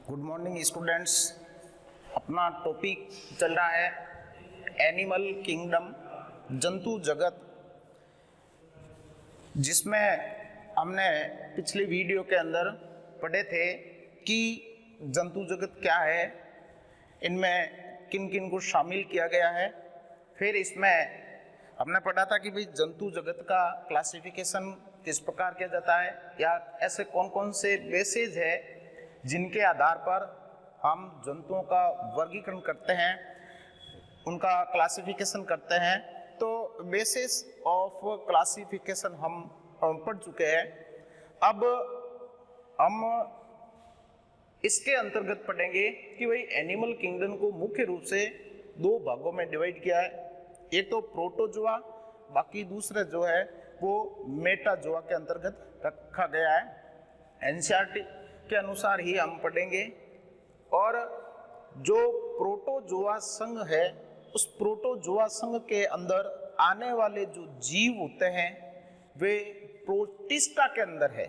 Good morning students. अपना topic चल रहा है एनिमल किंगडम, जंतु जगत, जिसमें हमने पिछले वीडियो के अंदर पढ़े थे कि जंतु जगत क्या है, इनमें किन किन को शामिल किया गया है। फिर इसमें हमने पढ़ा था कि भाई जंतु जगत का क्लासिफिकेशन किस प्रकार किया जाता है, या ऐसे कौन कौन से बेसिस है जिनके आधार पर हम जंतुओं का वर्गीकरण करते हैं, उनका क्लासिफिकेशन करते हैं। तो बेसिस ऑफ क्लासिफिकेशन हम पढ़ चुके हैं। अब हम इसके अंतर्गत पढ़ेंगे कि भाई एनिमल किंगडम को मुख्य रूप से दो भागों में डिवाइड किया है। एक तो प्रोटोजोआ, बाकी दूसरा जो है वो मेटाजोआ के अंतर्गत रखा गया है। एनसीईआरटी के अनुसार ही हम पढ़ेंगे। और जो प्रोटोजोआ संघ है, उस प्रोटोजोआ संघ के अंदर आने वाले जो जीव होते हैं वे प्रोटिस्टा के अंदर है।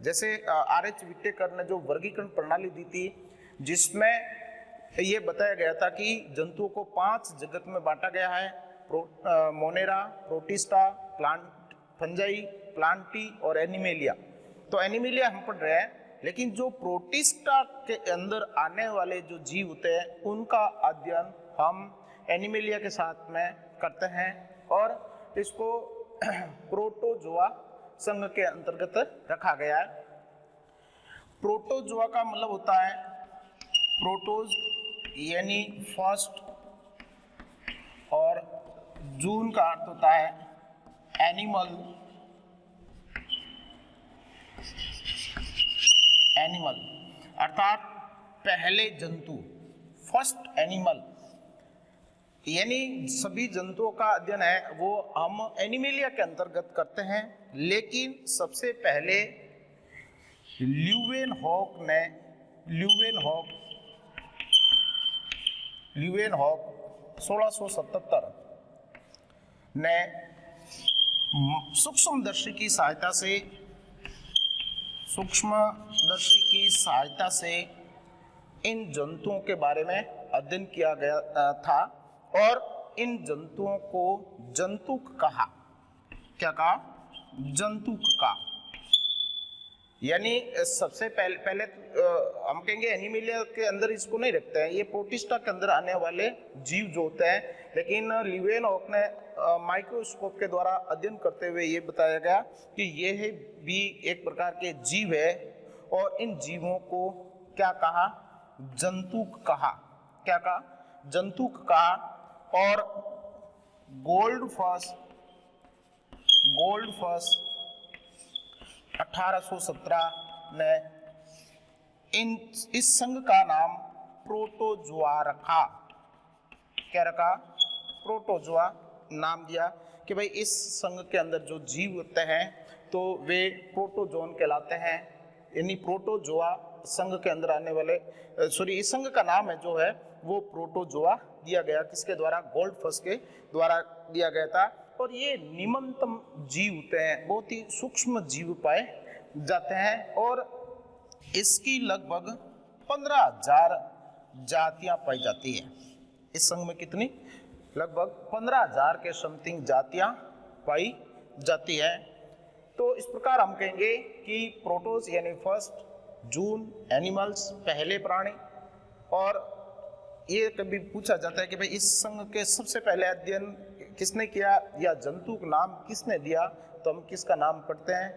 जैसे आर.एच. विटेकर ने जो वर्गीकरण प्रणाली दी थी, जिसमें ये बताया गया था कि जंतुओं को 5 जगत में बांटा गया है: Monera, protista, plant, fungi, Plantae और एनिमेलिया। तो एनिमेलिया हम पढ़ रहे हैं, लेकिन जो प्रोटिस्टा के अंदर आने वाले जो जीव होते हैं उनका अध्ययन हम एनिमेलिया के साथ में करते हैं, और इसको प्रोटोजोआ संघ के अंतर्गत रखा गया है। प्रोटोजोआ का मतलब होता है प्रोटोज यानी फर्स्ट, और जून का अर्थ होता है एनिमल। एनिमल अर्थात पहले जंतु, फर्स्ट एनिमल, यानी सभी जंतुओं का अध्ययन है वो हम एनिमेलिया के अंतर्गत करते हैं। लेकिन सबसे पहले ल्यूवेनहॉक ने 1677 ने सूक्ष्मदर्शी की सहायता से इन जंतुओं के बारे में अध्ययन किया गया था, और इन जंतुओं को जंतुक कहा। क्या कहा? जंतुक का। यानी सबसे पहले हम कहेंगे एनिमेलिया के अंदर इसको नहीं रखते हैं, ये प्रोटिस्टा के अंदर आने वाले जीव जो होते हैं। लेकिन ल्यूवेनहॉक ने माइक्रोस्कोप के द्वारा अध्ययन करते हुए ये बताया गया कि ये भी एक प्रकार के जीव है, और इन जीवों को क्या कहा? जंतुक कहा। क्या कहा? जंतुक कहा। और गोल्डफस 1817 ने इस संघ का नाम प्रोटोजोआ रखा। क्या रखा? प्रोटोजोआ नाम दिया कि भाई इस संघ के अंदर जो जीव होते हैं तो वे प्रोटोजोन कहलाते हैं। यानी प्रोटोजोआ संघ के अंदर आने वाले इस संघ का नाम है जो है वो प्रोटोजोआ दिया गया। किसके द्वारा? गोल्डफस के द्वारा दिया गया था। और ये निम्नतम जीव होते हैं, बहुत ही सूक्ष्म जीव पाए जाते हैं, और इसकी लगभग 15,000 जातियां पाई जाती है। इस संघ में कितनी? लगभग 15,000 के समथिंग जातियां पाई जाती है। तो इस प्रकार हम कहेंगे कि प्रोटोज यानी फर्स्ट, जून एनिमल्स पहले प्राणी। और ये कभी पूछा जाता है कि भाई इस संघ के सबसे पहले अध्ययन किसने किया, या जंतु का नाम किसने दिया, तो हम किसका नाम पढ़ते हैं?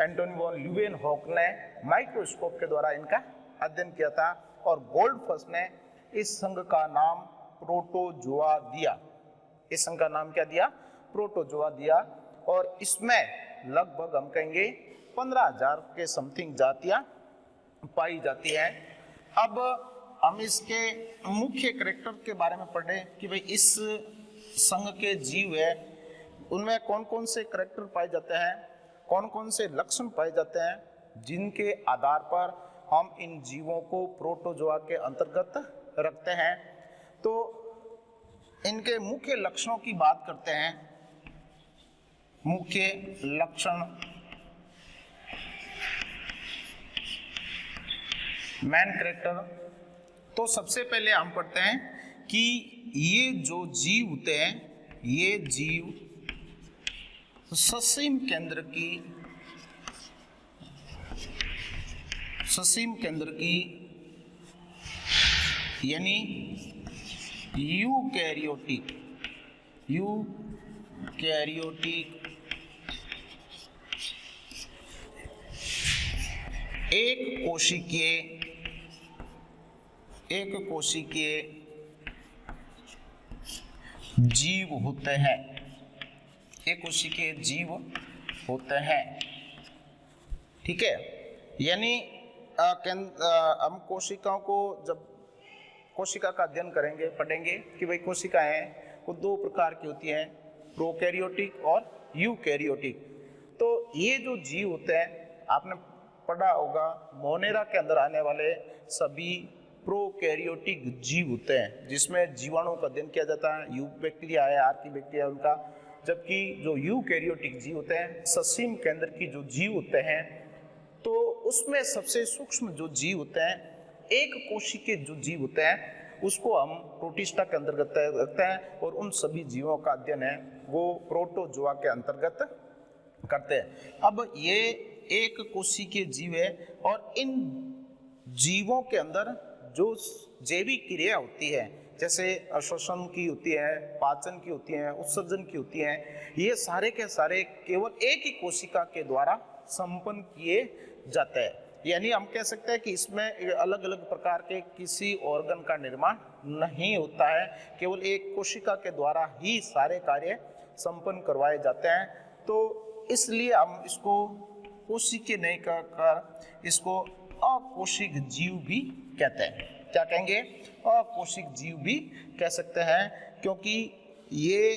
एंटोनी वॉन ल्यूवेनहॉक ने माइक्रोस्कोप के द्वारा इनका अध्ययन किया था, और गोल्डफस ने इस संघ का नाम प्रोटोजोआ दिया। इस संघ का नाम क्या दिया? प्रोटोजोआ दिया। और इसमें लगभग हम कहेंगे 15,000 के समथिंग जातियां पाई जाती हैं। अब हम इसके मुख्य कैरेक्टर के बारे में पढ़े कि भाई इस संघ के जीव है उनमें कौन कौन से कैरेक्टर पाए जाते हैं, कौन कौन से लक्षण पाए जाते हैं, जिनके आधार पर हम इन जीवों को प्रोटोजोआ के अंतर्गत रखते हैं। तो इनके मुख्य लक्षणों की बात करते हैं। मुख्य लक्षण मेन कैरेक्टर। तो सबसे पहले हम पढ़ते हैं कि ये जो जीव होते हैं, ये जीव ससीम केंद्र की यानी यूकैरियोटिक एक कोशिकीय जीव होते हैं। एक कोशिकीय जीव होते हैं, ठीक है। यानी हम कोशिकाओं को जब कोशिका का अध्ययन करेंगे, पढ़ेंगे कि भाई कोशिकाएं वो दो प्रकार की होती हैं, प्रोकैरियोटिक और यूकैरियोटिक। तो ये जो जीव होते हैं, आपने पढ़ा होगा मोनेरा के अंदर आने वाले सभी प्रोकैरियोटिक जीव होते हैं, जिसमें जीवाणुओं का अध्ययन किया जाता है। बैक्टीरिया है, आर्की बैक्टीरिया उनका। जबकि जो यूकैरियोटिक जीव होते हैं, ससीम केंद्र की जो जीव होते हैं, तो उसमें सबसे सूक्ष्म जो जीव होते हैं, एक कोशिकीय जो जीव होते हैं, उसको हम प्रोटिस्टा के अंतर्गत रखते हैं। और उन सभी जीवों का अध्ययन है वो प्रोटोजोआ के अंतर्गत करते हैं। अब ये एक कोशिकीय जीव है और इन जीवों के अंदर जो जैविक क्रिया होती है, जैसे श्वसन की होती है, पाचन की होती है, उत्सर्जन की होती है, ये सारे के सारे केवल एक ही कोशिका के द्वारा संपन्न किए जाते हैं। यानी हम कह सकते हैं कि इसमें अलग अलग प्रकार के किसी ऑर्गन का निर्माण नहीं होता है, केवल एक कोशिका के द्वारा ही सारे कार्य संपन्न करवाए जाते हैं। तो इसलिए हम इसको कोशिकीय नहीं कहकर इसको अकोशिक जीव भी कहते हैं। क्या कहेंगे? अकोशिक जीव भी कह सकते हैं, क्योंकि ये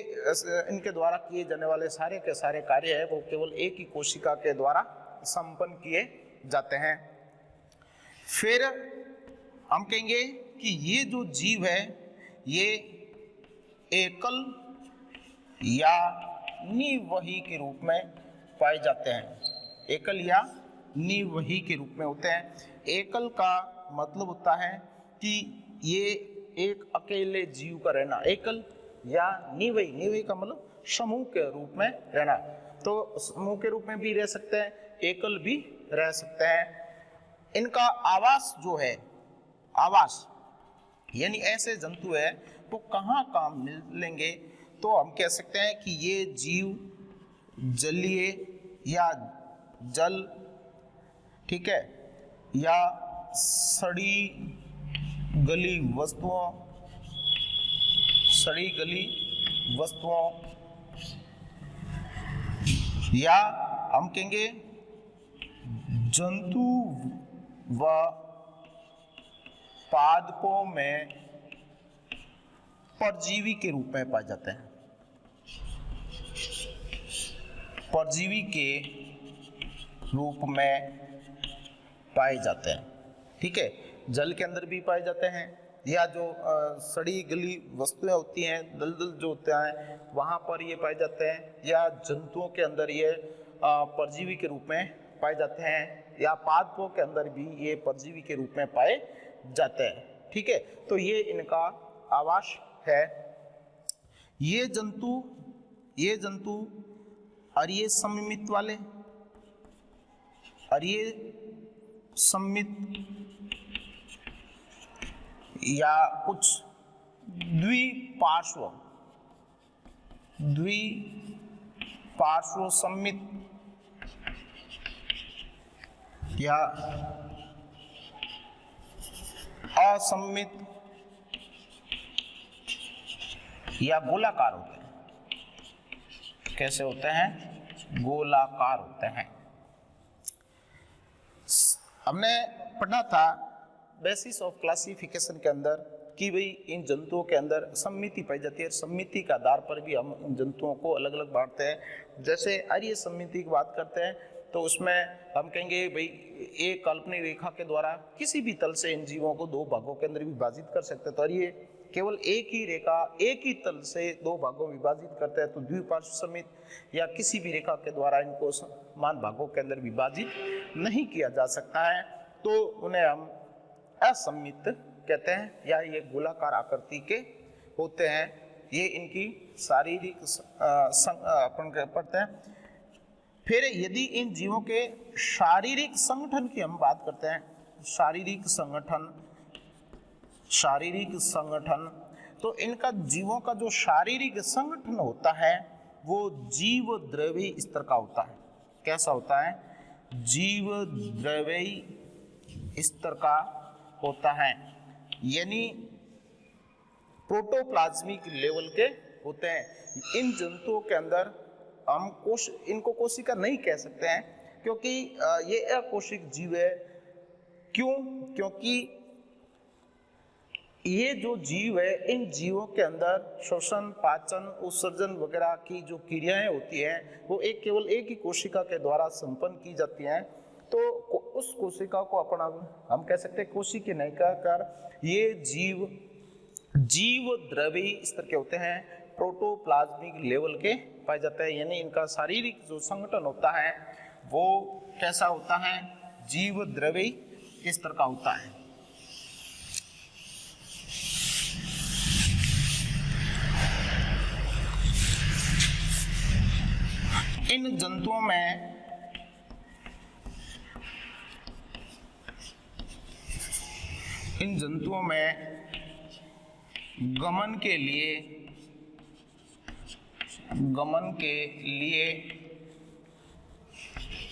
इनके द्वारा किए जाने वाले सारे के सारे कार्य है वो केवल एक ही कोशिका के द्वारा संपन्न किए जाते हैं। फिर हम कहेंगे कि ये जो जीव है ये एकल या निवही के रूप में पाए जाते हैं। एकल या निवही के रूप में होते हैं। एकल का मतलब होता है कि ये एक अकेले जीव का रहना। एकल या निवही, निवही का मतलब समूह के रूप में रहना। तो समूह के रूप में भी रह सकते हैं, एकल भी रह सकते हैं। इनका आवास जो है, आवास यानी ऐसे जंतु है वो कहाँ काम मिलेंगे, तो हम कह सकते हैं कि ये जीव जलीय या जल, ठीक है, या सड़ी गली वस्तुओं या हम कहेंगे जंतु व पादपों में परजीवी के रूप में पाए जाते हैं। परजीवी के रूप में पाए जाते हैं, ठीक है। जल के अंदर भी पाए जाते हैं, या जो सड़ी गली वस्तुएं होती हैं, दलदल जो होते हैं वहाँ पर ये पाए जाते हैं, या जंतुओं के अंदर ये परजीवी के रूप में पाए जाते हैं, या पादपों के अंदर भी ये परजीवी के रूप में पाए जाते हैं, ठीक है। तो ये इनका आवास है। ये जंतु अरिय सममित वाले, अरिय सममित या कुछ द्विपार्श्व सममित या असममित या गोलाकार होते हैं। कैसे होते हैं? गोलाकार होते हैं। हमने पढ़ा था बेसिस ऑफ क्लासिफिकेशन के अंदर कि भाई इन जंतुओं के अंदर सम्मिति पाई जाती है। सम्मिति के आधार पर भी हम इन जंतुओं को अलग अलग बांटते हैं। जैसे अरिय सम्मिति की बात करते हैं तो उसमें हम कहेंगे भाई एक काल्पनिक रेखा के द्वारा किसी भी तल से इन जीवों को दो भागों के अंदर विभाजित कर सकते हैं। तो अरिय केवल एक ही रेखा एक ही तल से दो भागों में विभाजित करते हैं। तो द्विपार्श्व सम्मित या किसी भी रेखा के द्वारा इनको समान भागों के अंदर विभाजित नहीं किया जा सकता है, तो उन्हें हम असममित कहते हैं, या ये गोलाकार आकृति के होते हैं। ये इनकी शारीरिक अपन पढ़ते हैं। फिर यदि इन जीवों के शारीरिक संगठन की हम बात करते हैं, शारीरिक संगठन, तो इनका जीवों का जो शारीरिक संगठन होता है वो जीव द्रव्य स्तर का होता है। कैसा होता है? जीव द्रव्य स्तर का होता है, यानी प्रोटोप्लाज्मिक लेवल के होते हैं। इन जंतुओं के अंदर हम इनको कोशिका नहीं कह सकते हैं, क्योंकि ये अकोशिक जीव है। क्यों? क्योंकि ये जो जीव है, इन जीवों के अंदर श्वसन, पाचन, उत्सर्जन वगैरह की जो क्रियाएं होती हैं वो केवल एक ही कोशिका के द्वारा संपन्न की जाती हैं। तो उस कोशिका को अपन हम कह सकते हैं कोशिकीय नहीं कहकर ये जीव द्रव्य स्तर के होते हैं, प्रोटोप्लाज्मिक लेवल के पाए जाते हैं। यानी इनका शारीरिक जो संगठन होता है वो कैसा होता है? जीव द्रव्य स्तर का होता है। इन जंतुओं में गमन के लिए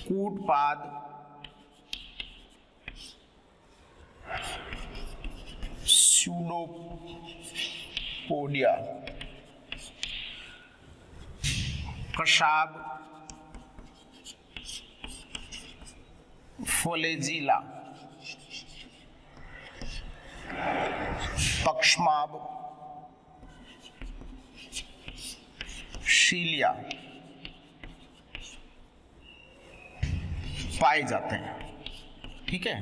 कूटपाद, स्यूडोपोडिया, कशाब, फ्लैजिला, पक्षमाभ, शीलिया पाए जाते हैं। ठीक है,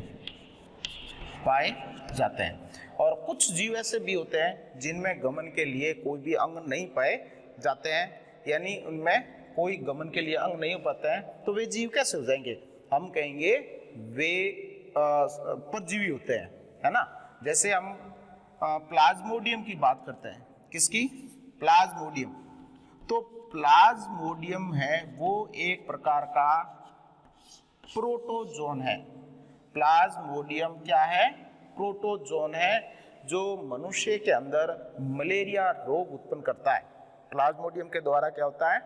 पाए जाते हैं। और कुछ जीव ऐसे भी होते हैं जिनमें गमन के लिए कोई भी अंग नहीं पाए जाते हैं, यानी उनमें कोई गमन के लिए अंग नहीं हो पाता है। तो वे जीव कैसे हो जाएंगे? हम कहेंगे वे परजीवी होते हैं, है ना। जैसे हम प्लाज्मोडियम की बात करते हैं। किसकी? प्लाज्मोडियम। तो प्लाज्मोडियम है वो एक प्रकार का प्रोटोजोन है। प्लाज्मोडियम क्या है? प्रोटोजोन है, जो मनुष्य के अंदर मलेरिया रोग उत्पन्न करता है। प्लाज्मोडियम के द्वारा क्या होता है?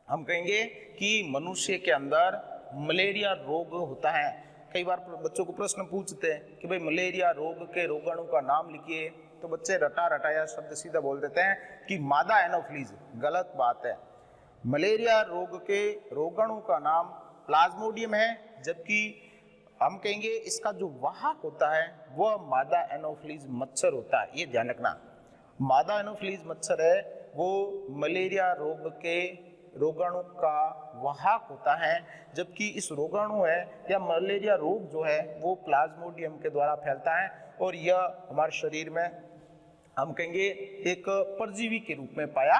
हम कहेंगे कि मनुष्य के अंदर मलेरिया रोग होता है। कई बार बच्चों को प्रश्न पूछते हैं कि भाई मलेरिया रोग के रोगाणु का नाम लिखिए, तो बच्चे रटाया शब्द सीधा बोल देते हैं कि मादा एनोफ्लीज। गलत बात है। मलेरिया रोग के रोगाणु का नाम प्लाज्मोडियम है, जबकि हम कहेंगे इसका जो वाहक होता है वह मादा एनोफ्लीज मच्छर होता है। ये ध्यान रखना, मादा एनोफ्लीज मच्छर है वो मलेरिया रोग के रोगाणु का वाहक होता है, जबकि इस रोगाणु है या मलेरिया रोग जो है वो प्लाज्मोडियम के द्वारा फैलता है। और यह हमारे शरीर में हम कहेंगे एक परजीवी के रूप में पाया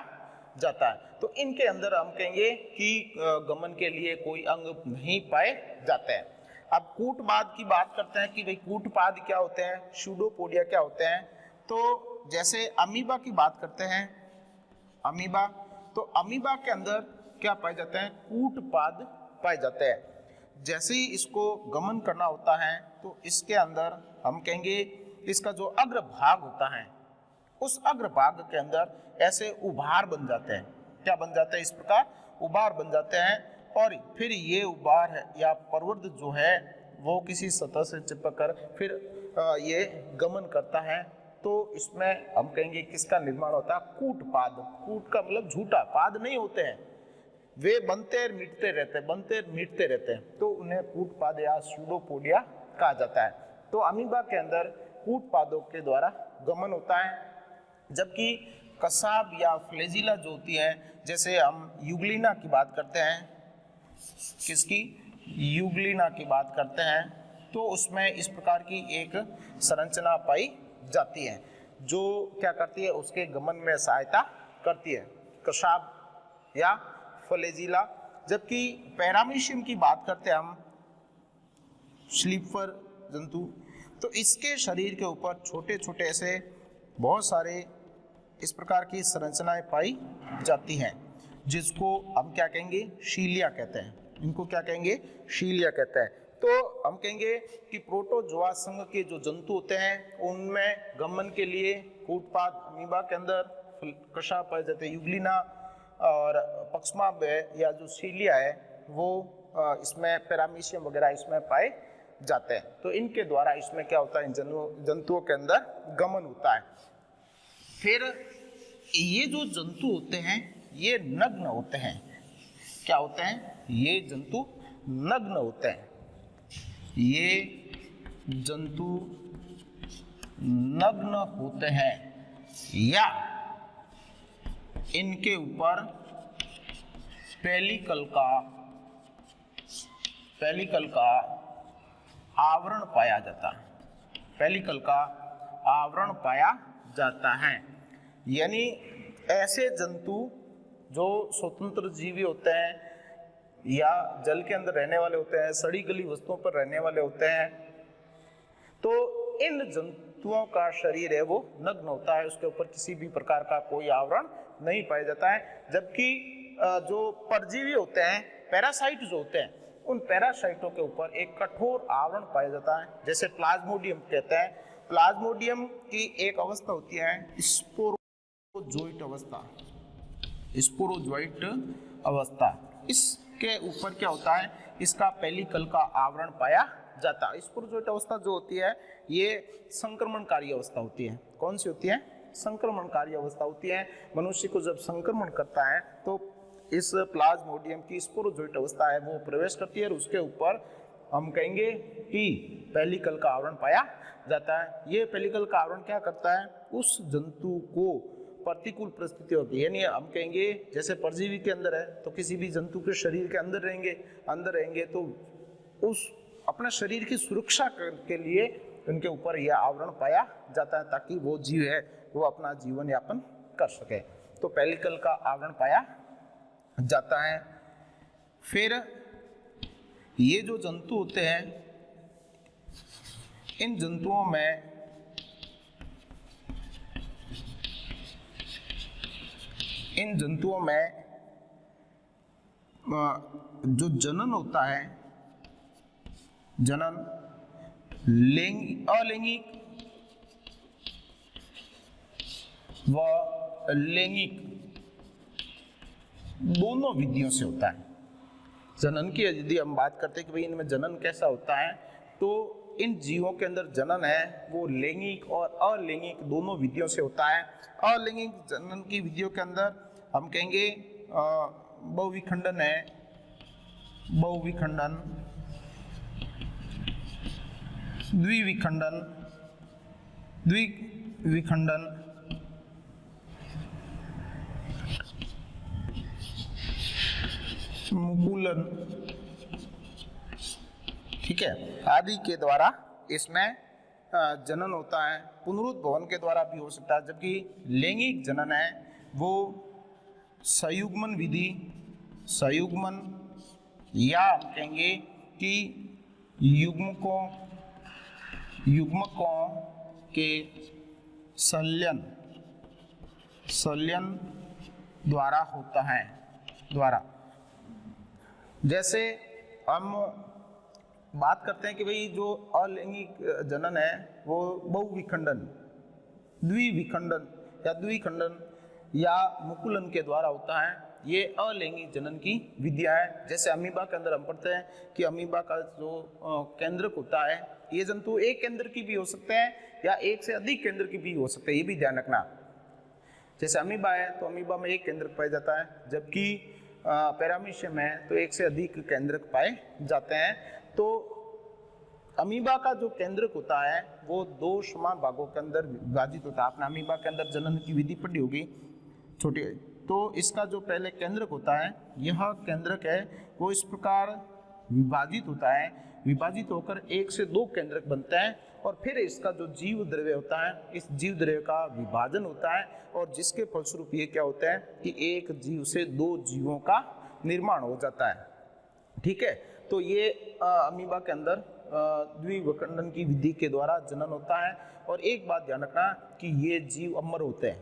जाता है। तो इनके अंदर हम कहेंगे कि गमन के लिए कोई अंग नहीं पाए जाते हैं। अब कूटपाद की बात करते हैं कि भाई कूटपाद क्या होते हैं, स्यूडोपोडिया क्या होते हैं। तो जैसे अमीबा की बात करते हैं, अमीबा, तो अमीबा के अंदर क्या पाए जाते हैं? कूटपाद पाए जाते हैं। जैसे ही इसको गमन करना होता है तो इसके अंदर हम कहेंगे इसका जो अग्र भाग होता है, उस अग्र भाग के अंदर ऐसे उभार बन जाते हैं। क्या बन जाते हैं? इस प्रकार उभार बन जाते हैं। और फिर ये उभार है या प्रवर्ध जो है वो किसी सतह से चिपक कर फिर ये गमन करता है। तो इसमें हम कहेंगे किसका निर्माण होता है? कूटपाद। कूट का मतलब झूठा, पाद नहीं होते हैं, वे बनते मिटते रहते हैं, बनते मिटते रहते हैं, तो उन्हें कूटपाद या स्यूडोपोडिया कहा जाता है। तो अमीबा के अंदर कूटपादों के द्वारा गमन होता है, जबकि कसाब या फ्लैजिला जो होती है, जैसे हम यूग्लिना की बात करते हैं, किसकी? यूग्लिना की बात करते हैं, तो उसमें इस प्रकार की एक संरचना पाई जाती है जो क्या करती है? उसके गमन में सहायता करती है, कसाब या फ्लैजिला। जबकि पैरामीशियम की बात करते हैं हम, स्लीपर जंतु, तो इसके शरीर के ऊपर छोटे छोटे ऐसे बहुत सारे इस प्रकार की संरचनाएं पाई जाती हैं, जिसको हम क्या कहेंगे, शीलिया कहते हैं। इनको क्या कहेंगे, शीलिया कहते हैं। तो हम कहेंगे कि प्रोटोजोआ संघ के जो जंतु होते हैं उनमें गमन के लिए कूटपाद अमीबा के अंदर कशा पाए जाते हैं, यूग्लिना और पक्ष्माब या जो शीलिया है वो इसमें पैरामीशियम वगैरह इसमें पाए जाते हैं। तो इनके द्वारा इसमें क्या होता है, जंतुओं के अंदर गमन होता है। फिर ये जो जंतु होते हैं ये नग्न होते हैं। क्या होते हैं, ये जंतु नग्न होते हैं। ये जंतु नग्न होते हैं या इनके ऊपर पेलिकल का आवरण पाया जाता है। पेलिकल का आवरण पाया जाता है। यानी ऐसे जंतु जो स्वतंत्र जीवी होते हैं या जल के अंदर रहने वाले होते हैं, सड़ी गली वस्तुओं पर रहने वाले होते हैं, तो इन जंतुओं का शरीर है वो नग्न होता है, उसके ऊपर किसी भी प्रकार का कोई आवरण नहीं पाया जाता है। जबकि जो परजीवी होते हैं, पैरासाइट जो होते हैं, उन पैरासाइटों के ऊपर एक कठोर आवरण पाया जाता है, जैसे प्लाज्मोडियम कहते हैं। प्लाज्मोडियम की एक अवस्था होती है स्पोरोजोइट अवस्था। स्पोरोजोइट अवस्था, इसके ऊपर क्या होता है, इसका पेलिकल का आवरण पाया जाता है। स्पोरोजोइट अवस्था जो होती है ये संक्रमणकारी अवस्था होती है। कौन सी होती है, संक्रमणकारी अवस्था होती है। मनुष्य को जब संक्रमण करता है तो इस प्लाज्मोडियम की स्पोरोजोइट अवस्था है वो प्रवेश करती है और उसके ऊपर हम कहेंगे कि पेलिकल का आवरण पाया जाता है। ये पेलिकल का आवरण क्या करता है, उस जंतु को प्रतिकूल परिस्थितियों की, यानी हम कहेंगे जैसे परजीवी के अंदर है तो किसी भी जंतु के शरीर के अंदर रहेंगे तो उस अपने शरीर की सुरक्षा के लिए उनके ऊपर यह आवरण पाया जाता है ताकि वो जीव है वो अपना जीवन यापन कर सके। तो पेलिकल का आवरण पाया जाता है। फिर ये जो जंतु होते हैं, इन जंतुओं में जो जनन होता है, जनन अलैंगिक व लैंगिक दोनों विधियों से होता है। जनन की यदि हम बात करते हैं कि भाई इनमें जनन कैसा होता है, तो इन जीवों के अंदर जनन है वो लैंगिक और अलैंगिक दोनों विधियों से होता है। अलैंगिक जनन की विधियों के अंदर हम कहेंगे बहुविखंडन है, बहुविखंडन, द्विविखंडन, मुकुलन, ठीक है, आदि के द्वारा इसमें जनन होता है। पुनरुद्भवन के द्वारा भी हो सकता है। जबकि लैंगिक जनन है वो संयुग्मन विधि, संयुग्मन या हम कहेंगे कि युग्मकों के संलयन द्वारा होता है। जैसे हम बात करते हैं कि भाई जो अलैंगिक जनन है वो बहुविखंडन, द्विविखंडन या द्विखंडन या मुकुलन के द्वारा होता है। ये अलैंगिक जनन की विधियां है। जैसे अमीबा के अंदर हम पढ़ते हैं कि अमीबा का जो केंद्रक होता है, ये जंतु एक केंद्र की भी हो सकते हैं या एक से अधिक केंद्र की भी हो सकते हैं, ये भी ध्यान रखना। जैसे अमीबा है तो अमीबा में एक केंद्रक पाया जाता है, जबकि पैरामीशियम है तो एक से अधिक केंद्रक पाए जाते हैं। तो अमीबा का जो केंद्रक होता है वो दो समान भागों के अंदर विभाजित होता है। आपने अमीबा के अंदर जनन की विधि पढ़ी होगी छोटी, तो इसका जो पहले केंद्रक होता है, यह केंद्रक है वो इस प्रकार विभाजित होता है। विभाजित होकर एक से दो केंद्रक बनते हैं और फिर इसका जो जीव द्रव्य होता है, इस जीव द्रव्य का विभाजन होता है और जिसके फलस्वरूप ये क्या होता है कि एक जीव से दो जीवों का निर्माण हो जाता है। ठीक है, तो ये अमीबा के अंदर द्विविखंडन की विधि के द्वारा जनन होता है। और एक बात ध्यान रखना कि ये जीव अमर होते हैं।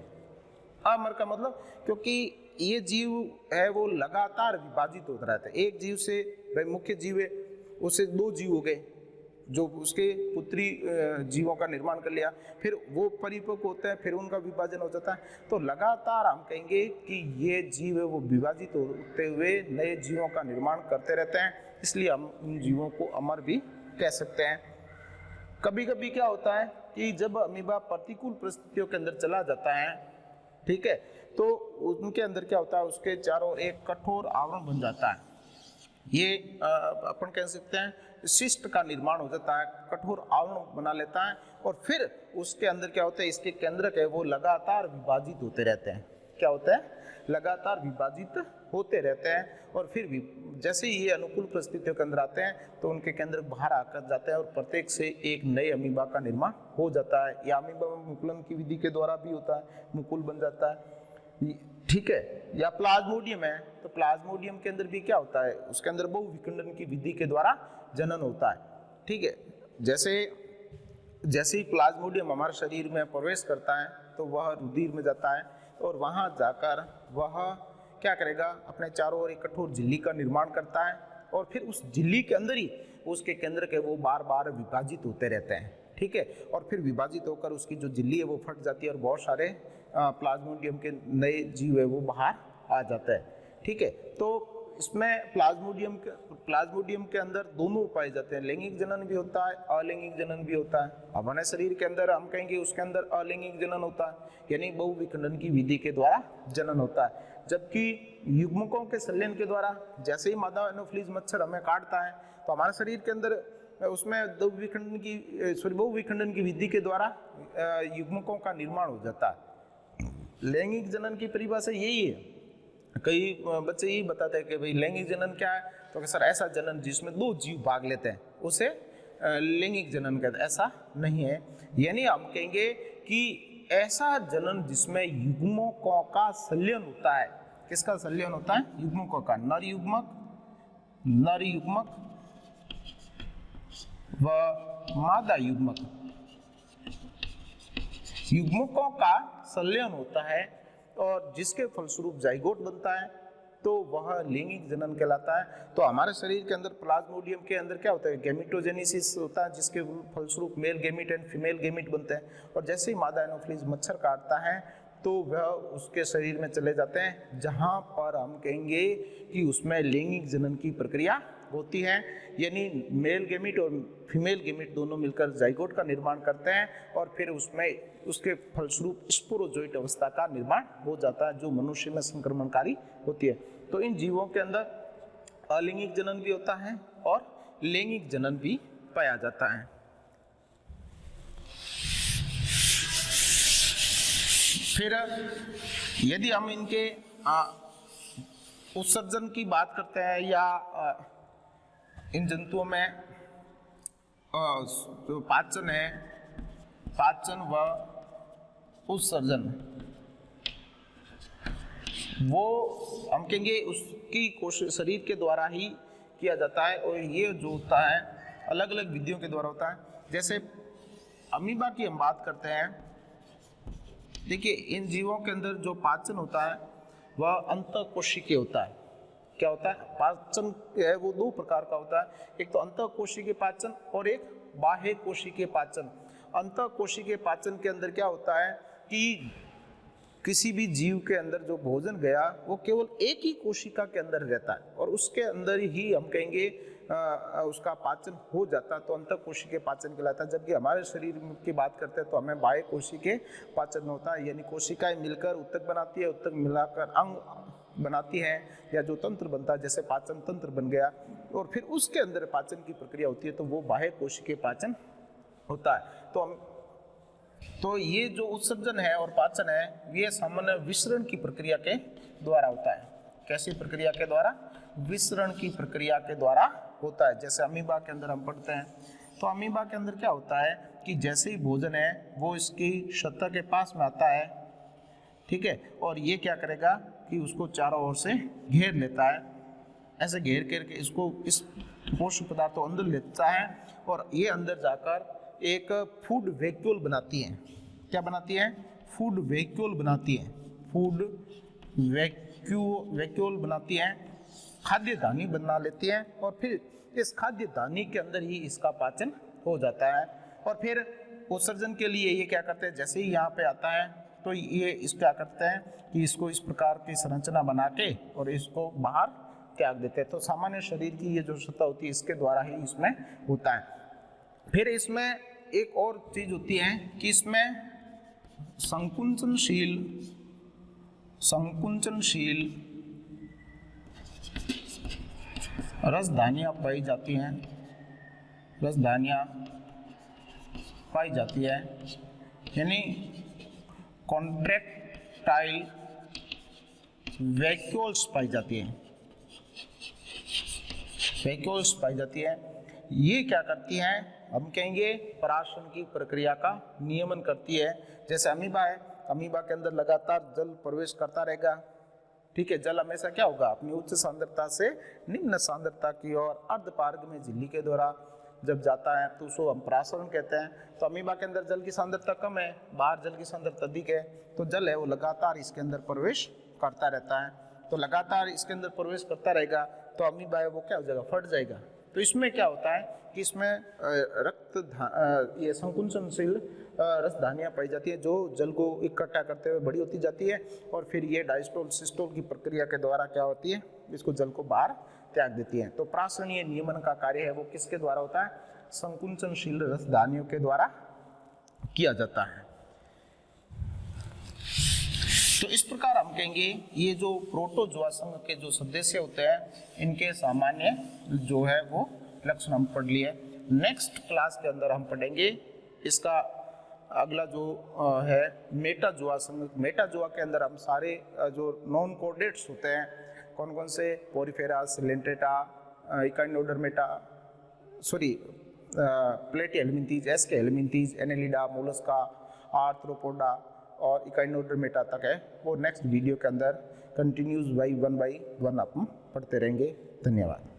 अमर का मतलब क्योंकि ये जीव है वो लगातार विभाजित होता रहता है। एक जीव से, भाई मुख्य जीव है, उससे दो जीव हो गए जो उसके पुत्री जीवों का निर्माण कर लिया, फिर वो परिपक्व होते हैं, फिर उनका विभाजन हो जाता है। तो लगातार हम कहेंगे कि ये जीव है वो विभाजित होते हुए नए जीवों का निर्माण करते रहते हैं, इसलिए हम उन जीवों को अमर भी कह सकते हैं। कभी कभी क्या होता है कि जब अमीबा प्रतिकूल परिस्थितियों के अंदर चला जाता है, ठीक है, तो उनके अंदर क्या होता है, उसके चारों ओर एक कठोर आवरण बन जाता है। ये अपन कह सकते हैं शिष्ट का निर्माण हो जाता है, कठोर आवरण बना लेता है, और फिर उसके अंदर क्या होता है, इसके केंद्रक है वो लगातार विभाजित होते रहते हैं। क्या होता है, लगातार विभाजित होते रहते हैं, और फिर भी जैसे ही ये अनुकूल परिस्थितियों के अंदर आते हैं तो उनके केंद्र बाहर आकर जाते हैं और प्रत्येक से एक नए अमीबा का निर्माण हो जाता है। या अमीबा मुकुलन की विधि के द्वारा भी होता है, मुकुल बन जाता है, ठीक है। या प्लाज्मोडियम है, तो प्लाज्मोडियम के अंदर भी क्या होता है, उसके अंदर बहुविखंडन की विधि के द्वारा जनन होता है, ठीक है। जैसे ही प्लाज्मोडियम हमारे शरीर में प्रवेश करता है तो वह रुधिर में जाता है, और वहां जाकर वह क्या करेगा, अपने चारों ओर एक कठोर झिल्ली का निर्माण करता है, और फिर उस झिल्ली के अंदर ही उसके केंद्र के वो बार बार विभाजित होते रहते हैं, ठीक है। और फिर विभाजित होकर उसकी जो झिल्ली है वो फट जाती है, और बहुत सारे प्लाज्मोडियम के नए जीव है वो बाहर आ जाता है, ठीक है। तो इसमें प्लाज्मोडियम के अंदर दोनों पाए जाते हैं, लैंगिक जनन भी होता है, अलैंगिक जनन भी होता है। अब हमारे शरीर के अंदर हम कहेंगे उसके अंदर अलैंगिक जनन होता है, यानी बहुविखंडन की विधि के द्वारा जनन होता है। जबकि युग्मकों के संलयन के द्वारा, जैसे ही मादा एनोफिलीज मच्छर हमें काटता है तो हमारे शरीर के अंदर उसमें बहुविखंडन की विधि के द्वारा युग्मकों का निर्माण हो जाता है। लैंगिक जनन की परिभाषा यही है। कई बच्चे यही बताते हैं कि भाई लैंगिक जनन क्या है, तो कि सर ऐसा जनन जिसमें दो जीव भाग लेते हैं उसे लैंगिक जनन कहते हैं। ऐसा नहीं है, यानी हम कहेंगे कि ऐसा जनन जिसमें युग्मकों का संलयन होता है। किसका संलयन होता है, युग्मकों का, नर युग्मक व मादा युग्मकों का संलयन होता है, और जिसके फलस्वरूप जाइगोट बनता है, तो वह लैंगिक जनन कहलाता है। तो हमारे शरीर के अंदर प्लाज्मोडियम के अंदर क्या होता है, गैमेटोजेनेसिस होता है, जिसके फलस्वरूप male gamete and female gamete बनते हैं, और जैसे ही मादा एनोफिलीज मच्छर काटता है तो वह उसके शरीर में चले जाते हैं, जहां पर हम कहेंगे कि उसमें लैंगिक जनन की प्रक्रिया होती है, यानी मेल गैमीट और फीमेल गैमीट दोनों मिलकर जाइगोट का निर्माण करते हैं, और फिर उसमें उसके फलस्वरूप स्पोरोजोइट अवस्था का निर्माण हो जाता है, जो मनुष्य में संक्रमणकारी होती है। तो इन जीवों के अंदर अलैंगिक जनन भी होता है और लैंगिक जनन भी पाया जाता है। फिर यदि हम इनके उत्सर्जन की बात करते हैं, या इन जंतुओं में जो पाचन है, पाचन व उत्सर्जन, वो हम कहेंगे उसकी कोशिश शरीर के द्वारा ही किया जाता है, और ये जो होता है अलग अलग विधियों के द्वारा होता है। जैसे अमीबा की हम बात करते हैं, देखिए इन जीवों के अंदर जो पाचन होता है वह अंतःकोशिकीय होता है। क्या होता है, पाचन है वो दो प्रकार का होता है, एक तो अंतःकोशिकीय पाचन और एक बाह्य कोशिकीय पाचन। अंतःकोशिकीय पाचन के अंदर क्या होता है कि किसी भी जीव के अंदर जो भोजन गया वो केवल एक ही कोशिका के अंदर रहता है, और उसके अंदर ही हम कहेंगे उसका पाचन हो जाता है, तो अंतःकोशिकीय पाचन कहलाता है। जबकि हमारे शरीर की बात करते हैं तो हमें बाह्य कोशिकीय पाचन होता है, यानी कोशिकाएं मिलकर उत्तक बनाती है, उत्तक मिलाकर अंग बनाती हैं, या जो तंत्र बनता है जैसे पाचन तंत्र बन गया, और फिर उसके अंदर पाचन की प्रक्रिया होती है, तो वो बाह्य कोशिकीय पाचन होता है। तो ये जो उत्सर्जन है और पाचन है, ये सामान्य विसरण की प्रक्रिया के द्वारा होता है। कैसी प्रक्रिया के द्वारा, विसरण की प्रक्रिया के द्वारा होता है। जैसे अमीबा के अंदर हम पढ़ते हैं, तो अमीबा के अंदर क्या होता है कि जैसे ही भोजन है वो इसकी सतह के पास में आता है, ठीक है, और ये क्या करेगा कि उसको चारों ओर से घेर लेता है। ऐसे घेर करके इसको इस पोषक पदार्थों अंदर लेता है और ये अंदर जाकर एक फूड वैक्यूल बनाती है। क्या बनाती है? फूड वैक्यूल बनाती है। फूड वैक्यूल बनाती है, खाद्य दानी बना लेती है और फिर इस खाद्य दानी के अंदर ही इसका पाचन हो जाता है। और फिर उत्सर्जन के लिए ये क्या करते हैं, जैसे ही यहाँ पे आता है तो ये इस क्या करते हैं कि इसको इस प्रकार की संरचना बना के और इसको बाहर त्याग देते हैं। तो सामान्य शरीर की ये जो सतह होती है इसके द्वारा ही इसमें होता है। फिर इसमें एक और चीज होती है कि इसमें संकुचनशील रसधानियां पाई जाती हैं। रसधानियां पाई जाती है यानी कॉन्ट्रैक्टाइल वैक्यूल्स पाई जाती है। वैक्यूल्स पाई जाती है। ये क्या करती हैं, हम कहेंगे पराशरण की प्रक्रिया का नियमन करती है। जैसे अमीबा है, अमीबा के अंदर लगातार जल प्रवेश करता रहेगा। ठीक है, जल हमेशा क्या होगा, अपनी उच्च सांद्रता से निम्न सांद्रता की ओर अर्धपारग में झिल्ली के द्वारा जब जाता है तो उसको हम परासरण कहते हैं। तो अमीबा के अंदर जल की सांद्रता कम है, बाहर जल की सांद्रता अधिक है, तो जल है वो लगातार इसके अंदर प्रवेश करता रहता है। तो लगातार इसके अंदर प्रवेश करता रहेगा तो अमीबा है वो क्या हो जाएगा, फट जाएगा। तो इसमें क्या होता है कि इसमें ये संकुचनशील रसधानियां पाई जाती है जो जल को इकट्ठा करते हुए बड़ी होती जाती है और फिर ये डायस्टोल सिस्टोल की प्रक्रिया के द्वारा क्या होती है, इसको जल को बाहर त्याग देती है। तो प्रासरणीय नियमन का कार्य है वो किसके द्वारा होता है, संकुचनशील रसधानियों के द्वारा किया जाता है। तो इस प्रकार हम कहेंगे ये जो प्रोटोजोआ संघ के जो सदस्य होते हैं इनके सामान्य जो है वो लक्षण हम पढ़ लिए। नेक्स्ट क्लास के अंदर हम पढ़ेंगे इसका अगला जो है मेटाजोआ संघ। मेटाजोआ के अंदर हम सारे जो नॉन कोऑर्डिनेट्स होते हैं कौन कौन से, porifera, coelenterata, echinodermata, platyhelminthes, aschelminthes, annelida, mollusca, arthropoda और इकाइनोडर्मेटा तक है वो नेक्स्ट वीडियो के अंदर कंटिन्यूज बाई वन अपन पढ़ते रहेंगे। धन्यवाद।